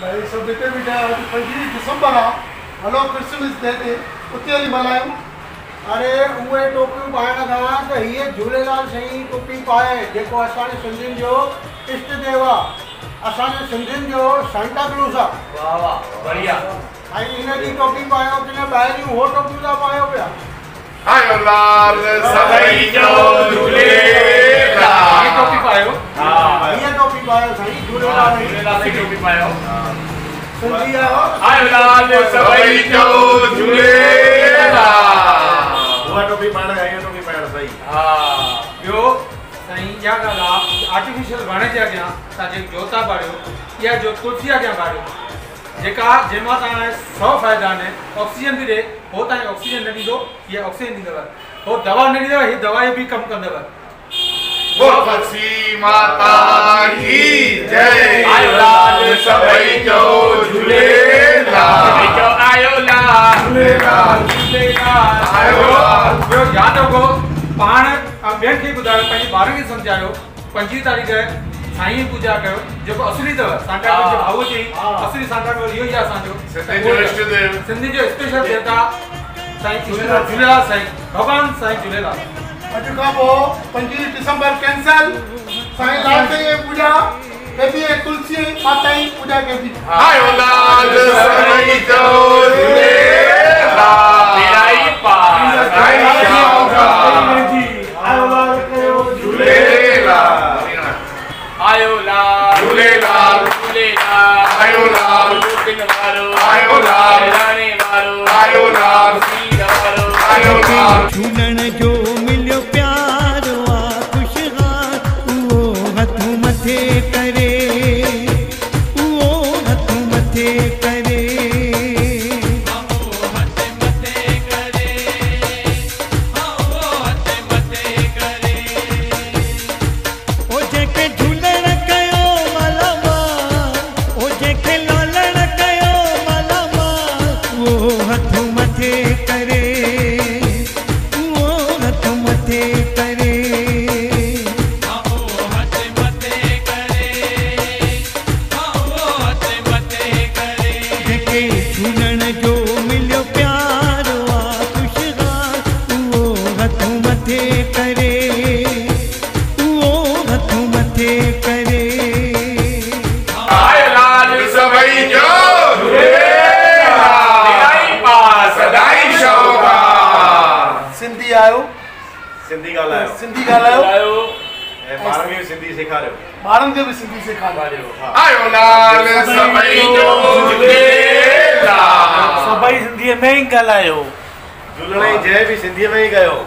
भाई सब हिते बीठा 25 दिसंबर आहे। हलो क्रिसमस डे ते उते हली मल्हायूं। अरे उहे टोपियूं पाइण खां त हीअ झूलेलाल साईं टोपी पाए जेको असांजे सिंधियुनि जो इष्ट देव आहे, असांजे सिंधियुनि जो सांता क्लॉज आहे। वाह वाह बढ़िया। साईं हिन जी टोपी पायो कि न ॿाहिरियूं हो टोपियूं था पायो पिया। आयो लाल सभई जो झूलेलाल। ये टोपी पायो। हां हीअ टोपी पायो साईं झूलेलाल झूलेलाल की टोपी पायो। सिंधी आयो। आयो लाल सभई जो झूलेलाल। उहा टोपी पाइण आहे, टोपी पाइण सही। हां ॿियो साईं इहा ॻाल्हि आहे आर्टिफिशियल वण जे अॻियां तव्हां जेकी जोता बारियो इहा जो तुलसी अॻियां बारियो जेका जंहिंमां तव्हां 100 फ़ाइदा आहिनि। ऑक्सीजन बि ॾे, हो तव्हांखे ऑक्सीजन न ॾींदो, इहा ऑक्सीजन ॾींदव। हो दवा न ॾींदव, हीअ दवा बि कमु कंदव। बोल बरसी माता की जय। आयो लाल सभई जो झूलेलाल। आयो लाल झूलेलाल झूलेलाल आयो लाल। ॿियो यादि रखो पाण ॿियनि खे ॿुधायो, पंहिंजे ॿारनि खे सम्झायो 25 तारीख़ साईं जी पूजा कयो जेको असली अथव। सांता क्लॉज जो भाऊ चई असली सांता क्लॉज इहो ई आहे असांजो सिंधियुनि जो इष्ट देव, सिंधी जो स्पेशल देवता साईं झूलेलाल साईं भगवान साईं झूलेलाल। अॼु खां पोइ 25 दिसंबर कैंसल। साईं लाल साईं जी पूजा कबी तुलसी माता जी पूजा कबी। आयो लाल सभई जो झूलेलाल। मेरा ही पास साईं शाहूकार। आयो लाल कयो झूलेलाल। आयो लाल झूलेलाल। झूलेलाल आयो लाल। दिन वारो आयो लाल। राणे वारो आयो लाल। सीर वारो आयो लाल। झूलण जो मिलियो प्यार आ खुशहाल उहो हथ मथे करे, उहो हथ मथे करे। ओ जेके झूलण कयो मालामाल, ओ जेके लालण कयो मालामाल, उहो हथ मथे करे, उहो हथ मथे करे। जेके झूलण जो मिलियो प्यार आ खुशहाल उहो हथ मथे करे, उहो हथ मथे करे। आयो लाल सभई जो झूलेलाल। मेरा ही पास सदाई शाहूकार। सिंधी आयो, सिंधी ॻाल्हायो सिंधी ॻाल्हायो, आयो ऐं ॿारनि खे बि सिंधी सेखारियो। ॿारनि खे बि सिंधी सेखारियो। आयो लाल सभई जो झूलेलाल। सभई सिंधीअ में ई ॻाल्हायो। झूलण जी जय बि सिंधीअ में ई कयो।